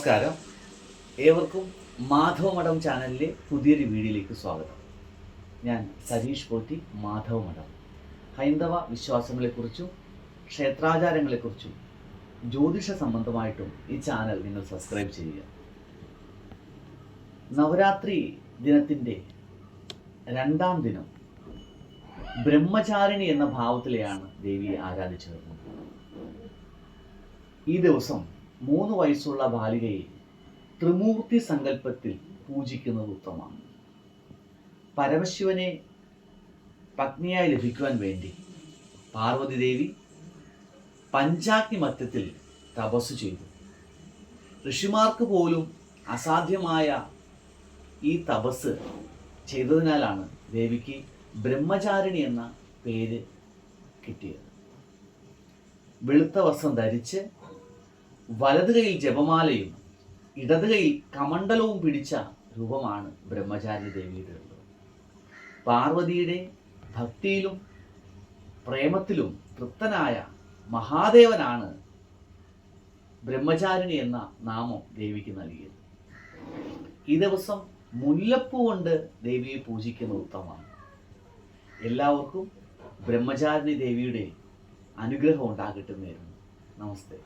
നമസ്കാരം. ഏവർക്കും മാധവമഠം ചാനലിലെ പുതിയൊരു വീഡിയോയിലേക്ക് സ്വാഗതം. ഞാൻ സരീഷ് പോറ്റി, മാധവമഠം. ഹൈന്ദവ വിശ്വാസങ്ങളെക്കുറിച്ചും ക്ഷേത്രാചാരങ്ങളെക്കുറിച്ചും ജ്യോതിഷ സംബന്ധമായിട്ടും ഈ ചാനൽ നിങ്ങൾ സബ്സ്ക്രൈബ് ചെയ്യുക. നവരാത്രി ദിനത്തിൻ്റെ രണ്ടാം ദിനം ബ്രഹ്മചാരിണി എന്ന ഭാവത്തിലെയാണ് ദേവിയെ ആരാധിച്ചു വരുന്നത്. ഈ ദിവസം 3 വയസ്സുള്ള ബാലികയെ ത്രിമൂർത്തി സങ്കല്പത്തിൽ പൂജിക്കുന്നത് ഉത്തമമാണ്. പരമശിവനെ പത്നിയായി ലഭിക്കുവാൻ വേണ്ടി പാർവതി ദേവി പഞ്ചാഗ്നി മധ്യത്തിൽ തപസ് ചെയ്തു. ഋഷിമാർക്ക് പോലും അസാധ്യമായ ഈ തപസ് ചെയ്തതിനാലാണ് ദേവിക്ക് ബ്രഹ്മചാരിണി എന്ന പേര് കിട്ടിയത്. വെളുത്ത വസ്ത്രം ധരിച്ച് വലത് കൈയിൽ ജപമാലയും ഇടത് കൈയിൽ കമണ്ഡലവും പിടിച്ച രൂപമാണ് ബ്രഹ്മചാരിണി ദേവിയുടെ ഉള്ളത്. പാർവതിയുടെ ഭക്തിയിലും പ്രേമത്തിലും തൃപ്തനായ മഹാദേവനാണ് ബ്രഹ്മചാരിണി എന്ന നാമം ദേവിക്ക് നൽകിയത്. ഈ ദിവസം മുല്ലപ്പൂ കൊണ്ട് ദേവിയെ പൂജിക്കുന്നത് ഉത്തമമാണ്. എല്ലാവർക്കും ബ്രഹ്മചാരിണി ദേവിയുടെ അനുഗ്രഹം ഉണ്ടാകട്ടെ എന്ന് നേരുന്നു. നമസ്തേ.